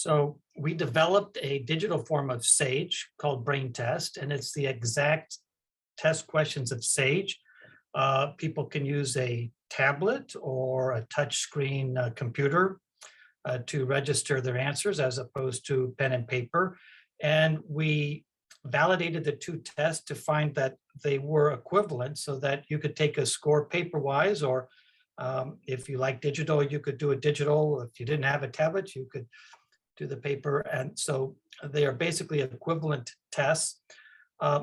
So we developed a digital form of SAGE called BrainTest, and it's the exact test questions of SAGE. People can use a tablet or a touchscreen computer to register their answers as opposed to pen and paper. And we validated the two tests to find that they were equivalent so that you could take a score paper-wise, or if you like digital, you could do a digital. If you didn't have a tablet, you could do the paper. And so they are basically equivalent tests.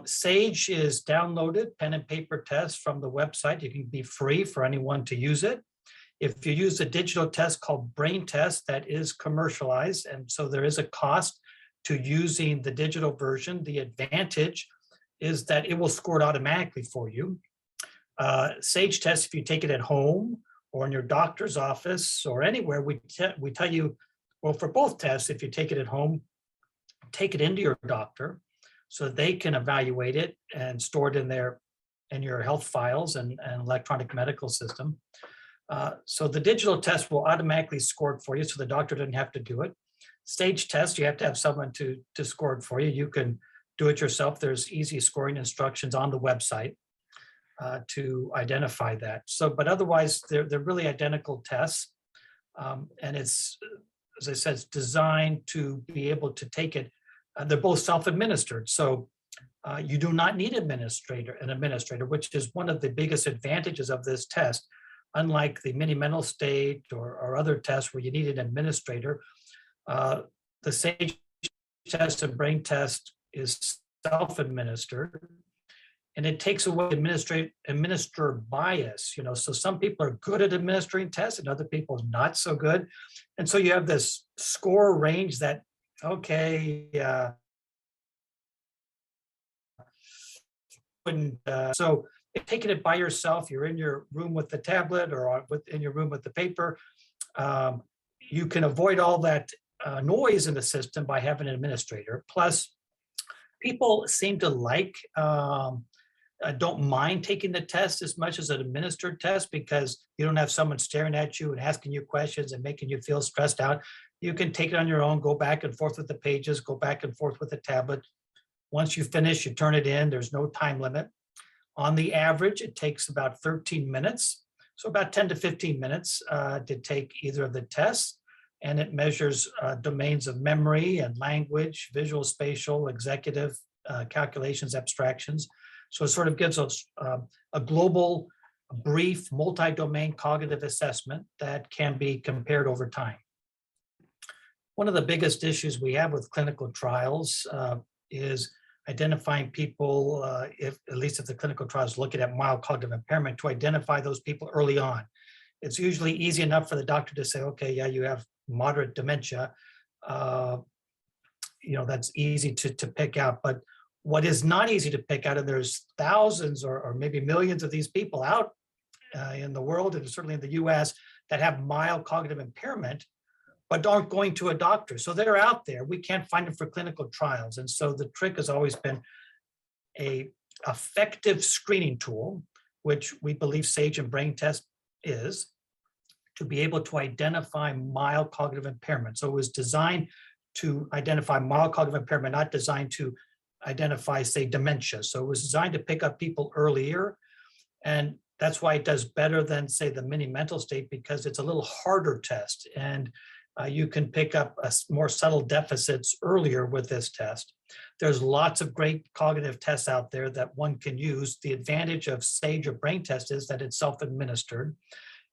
SAGE is downloaded, pen and paper test from the website. You can be free for anyone to use it. If you use a digital test called BrainTest, that is commercialized, and so there is a cost to using the digital version. The advantage is that it will score it automatically for you. SAGE test, if you take it at home or in your doctor's office or anywhere, we tell you, well, for both tests, if you take it at home, take it into your doctor so they can evaluate it and store it in your health files and electronic medical system. So the digital test will automatically score it for you, so the doctor doesn't have to do it. SAGE test, you have to have someone to score it for you. You can do it yourself. There's easy scoring instructions on the website to identify that. So, but otherwise, they're really identical tests. And it's, as I said, it's designed to be able to take it. They're both self-administered. So you do not need an administrator, which is one of the biggest advantages of this test. Unlike the mini mental state or other tests where you need an administrator, the SAGE test and BrainTest is self-administered, and it takes away administrator bias. So some people are good at administering tests and other people not so good. And so you have this score range that, okay, so if taking it by yourself, you're in your room with the tablet or in your room with the paper, you can avoid all that noise in the system by having an administrator. Plus, people seem to don't mind taking the test as much as an administered test because you don't have someone staring at you and asking you questions and making you feel stressed out. You can take it on your own, go back and forth with the pages, go back and forth with the tablet. Once you finish, you turn it in. There's no time limit. On the average, it takes about 13 minutes. So about 10 to 15 minutes to take either of the tests. And it measures domains of memory and language, visual, spatial, executive, calculations, abstractions. So it sort of gives us a global, brief, multi-domain cognitive assessment that can be compared over time. One of the biggest issues we have with clinical trials is identifying people, at least if the clinical trial is looking at mild cognitive impairment, to identify those people early on. It's usually easy enough for the doctor to say, okay, yeah, you have moderate dementia. That's easy to pick out. But what is not easy to pick out, and there's thousands or maybe millions of these people out in the world, and certainly in the US, that have mild cognitive impairment, but aren't going to a doctor. So they're out there. We can't find them for clinical trials. And so the trick has always been an effective screening tool, which we believe SAGE and BrainTest is, to be able to identify mild cognitive impairment. So it was designed to identify mild cognitive impairment, not designed to identify, say, dementia. So it was designed to pick up people earlier. And that's why it does better than, say, the mini mental state, because it's a little harder test. And you can pick up more subtle deficits earlier with this test. There's lots of great cognitive tests out there that one can use. The advantage of SAGE or BrainTest is that it's self-administered.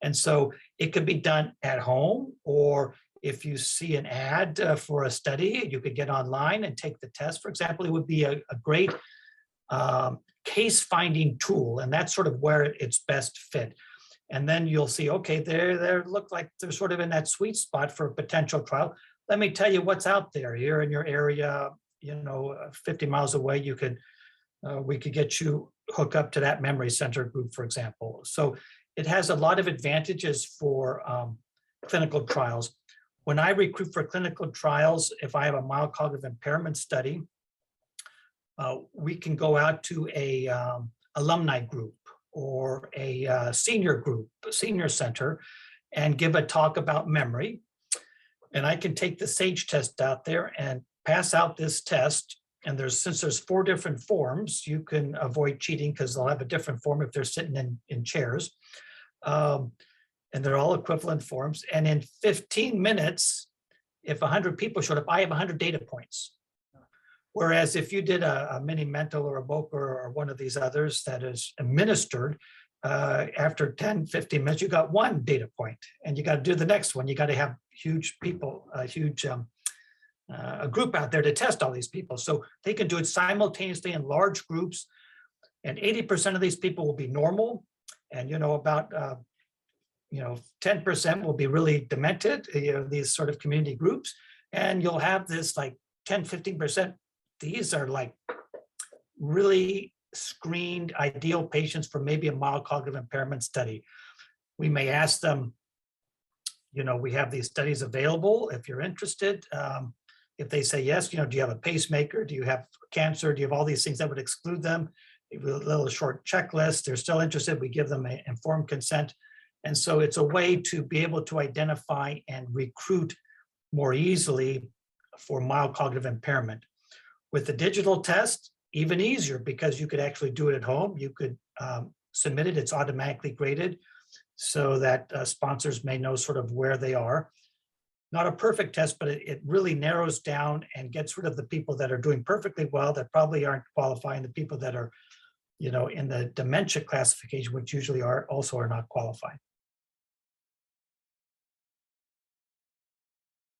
And so it could be done at home, or if you see an ad for a study, you could get online and take the test. For example, it would be a great case finding tool, and that's sort of where it's best fit. And then you'll see, okay, they look like they're sort of in that sweet spot for a potential trial. Let me tell you what's out there here in your area, 50 miles away. We could get you hooked up to that memory center group, for example. So it has a lot of advantages for clinical trials. When I recruit for clinical trials, if I have a mild cognitive impairment study, we can go out to a alumni group or a senior group, a senior center, and give a talk about memory. And I can take the SAGE test out there and pass out this test. And since there's 4 different forms, you can avoid cheating because they'll have a different form if they're sitting in chairs. And they're all equivalent forms. And in 15 minutes, if 100 people showed up, I have 100 data points. Whereas if you did a mini mental or a Boca or one of these others that is administered, after 10, 15 minutes, you got 1 data point, and you got to do the next one. You got to have huge people, a group out there to test all these people. So they can do it simultaneously in large groups, and 80% of these people will be normal, and about 10% will be really demented, these sort of community groups, and you'll have this like 10, 15%. These are like really screened ideal patients for maybe a mild cognitive impairment study. We may ask them, we have these studies available if you're interested. If they say yes, do you have a pacemaker? Do you have cancer? Do you have all these things that would exclude them? A little short checklist. They're still interested. We give them an informed consent. And so it's a way to be able to identify and recruit more easily for mild cognitive impairment. With the digital test, even easier, because you could actually do it at home. You could submit it. It's automatically graded so that sponsors may know sort of where they are. Not a perfect test, but it really narrows down and gets rid of the people that are doing perfectly well that probably aren't qualifying, the people that are, in the dementia classification, which usually also are not qualified.